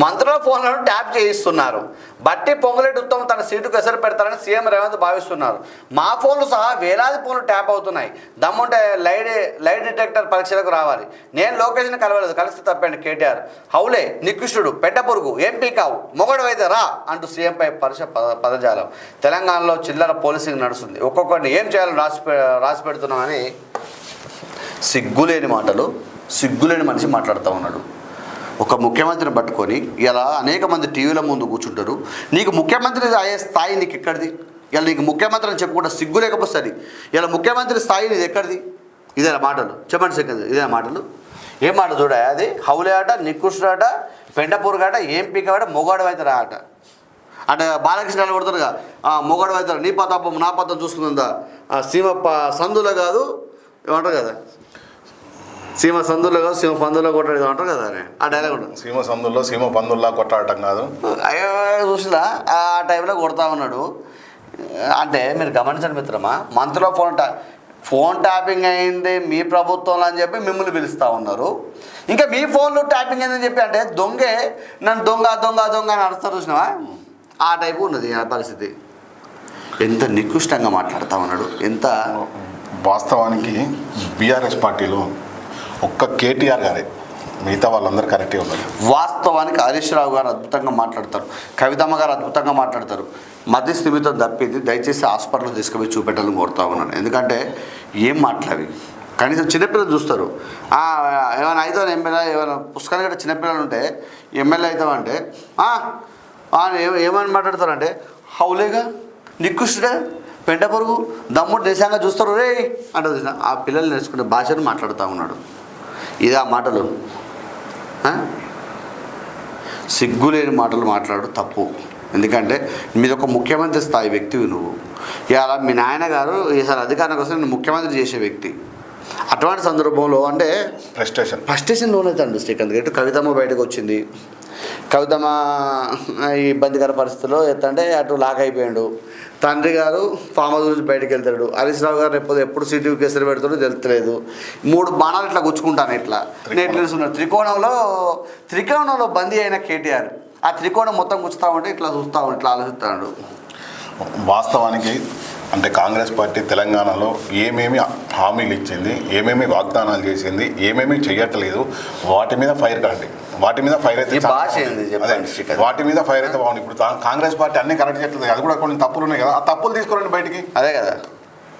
మంత్రుల ఫోన్లను ట్యాప్ చేయిస్తున్నారు. బట్టి పొంగులేటి ఉత్తమ్ తన సీటుకు ఎసరు పెడతారని సీఎం రేవంత్ భావిస్తున్నారు. మా ఫోన్లు సహా వేలాది ఫోన్లు ట్యాప్ అవుతున్నాయి. దమ్ముంటే లైట్ డిటెక్టర్ పరీక్షలకు రావాలి. నేను లోకేష్ని కలవలేదు, కలిసి తప్పండి కేటీఆర్. హౌలే నికృష్టుడు, పెద్ద పురుగు, ఎంపీ కావు, మొగడు అయితే రా అంటూ సీఎంపై పదజాలం. తెలంగాణలో చిల్లర పోలీసింగ్ నడుస్తుంది. ఒక్కొక్కరిని ఏం చేయాలని రాసి పెడుతున్నామని సిగ్గులేని మాటలు, సిగ్గులేని మనిషి మాట్లాడుతూ ఉన్నాడు. ఒక ముఖ్యమంత్రిని పట్టుకొని ఇలా అనేక మంది టీవీల ముందు కూర్చుంటారు. నీకు ముఖ్యమంత్రి అయ్యే స్థాయి నీకు ఎక్కడిది? ఇలా నీకు ముఖ్యమంత్రి అని చెప్పుకుంటా సిగ్గు లేకపోతే సరే, ఇలా ముఖ్యమంత్రి స్థాయి నీది ఎక్కడిది? ఇదే మాటలు చెప్పండి సెకండ్, ఇదే మాటలు. ఏం మాట చూడ అది? హౌలే ఆట, నికృష్టుడు ఆట, పెంటపూరుగా ఆట, ఎంపీ కాట, మొగాడు అవుతారా ఆట. అంటే బాలకృష్ణ కొడతారుగా, మొగాడు అవుతారు, నీ పతాపం నా పతం చూసుకుందా, సీమ సందులో కాదు ఏమంటారు కదా, సీమ సందులో కాదు సీమ పందుల్లో కొట్టాడు అంటారు కదా అని ఆ డైలాగ్ ఉంటుంది. సీమ సందుల్లో సీమ పందుల్లా కొట్టాడటం కాదు, అయ్యో చూసినా ఆ టైంలో కొడతా ఉన్నాడు. అంటే మీరు గమనించండి మిత్రమా, మంత్రిలో ఫోన్ ట్యాపింగ్ అయింది మీ ప్రభుత్వంలో అని చెప్పి మిమ్మల్ని పిలుస్తూ ఉన్నారు. ఇంకా మీ ఫోన్లో ట్యాపింగ్ అయిందని చెప్పి అంటే దొంగే నన్ను దొంగ దొంగ దొంగ అని అరుస్తారు చూసినావా, ఆ టైపు ఉన్నది ఆ పరిస్థితి. ఎంత నికృష్టంగా మాట్లాడుతూ ఉన్నాడు. ఎంత వాస్తవానికి బీఆర్ఎస్ పార్టీలో ఒక్క కేటీఆర్ గారే, మిగతా వాళ్ళందరూ కరెక్టే ఉన్నారు. వాస్తవానికి హరీష్ రావు గారు అద్భుతంగా మాట్లాడతారు, కవితమ్మ గారు అద్భుతంగా మాట్లాడతారు. మధ్య స్థిమితం తప్పింది, దయచేసి హాస్పిటల్ తీసుకుపోయి చూపెట్టాలని కోరుతా ఉన్నాను. ఎందుకంటే ఏం మాట్లాడి కనీసం చిన్నపిల్లలు చూస్తారు. ఏమైనా అవుతావు ఎమ్మెల్యే, ఏమైనా పుస్తకాలు గట్రా చిన్నపిల్లలు ఉంటే ఎమ్మెల్యే అవుతామంటే ఏమని మాట్లాడతారంటే హౌలేగా, నికృష్టుడే, పెంట పొరుగు, దమ్ముడు దేశంగా చూస్తారు రే అంటుంది. ఆ పిల్లలు నేర్చుకునే భాషను మాట్లాడుతూ ఉన్నాడు. ఇదే మాటలు, సిగ్గులేని మాటలు మాట్లాడు తప్పు. ఎందుకంటే మీద ఒక ముఖ్యమంత్రి స్థాయి వ్యక్తివి నువ్వు. ఇవాళ మీ నాయన గారు ఈసారి అధికారం కోసం నేను ముఖ్యమంత్రి చేసే వ్యక్తి. అటువంటి సందర్భంలో అంటే ఫ్రస్ట్రేషన్ లోనైతే శ్రీకాంత్ గట్టి కవితమ్మ బయటకు వచ్చింది. కవితమ్మ ఇబ్బందికర పరిస్థితుల్లో ఎత్తంటే అటు లాక్ అయిపోయాడు. తండ్రి గారు ఫామ్ హౌస్ నుంచి బయటకు వెళ్తాడు. హరీష్ రావు గారు ఎప్పుడు సీటు కేసరి పెడతాడో తెలుస్తలేదు. 3 బాణాలు ఇట్లా గుచ్చుకుంటాను ఇట్లా నెట్లెస్ ఉన్నారు. త్రికోణంలో బందీ అయిన కేటీఆర్ ఆ త్రికోణం మొత్తం గుచ్చుతా ఉంటే ఇట్లా చూస్తూ ఉంటే ఇట్లా ఆలోచిస్తాడు. వాస్తవానికి అంటే కాంగ్రెస్ పార్టీ తెలంగాణలో ఏమేమి హామీలు ఇచ్చింది, ఏమేమి వాగ్దానాలు చేసింది, ఏమేమి చెయ్యట్లేదు, వాటి మీద ఫైర్ కాండి. వాటి మీద ఫైర్ అయితే వాటి మీద ఫైర్ అయితే బాగుంది. ఇప్పుడు కాంగ్రెస్ పార్టీ అన్ని కరెక్ట్ చేయట్లేదు, అది కూడా కొన్ని తప్పులు ఉన్నాయి కదా, ఆ తప్పులు తీసుకురండి బయటికి. అదే కదా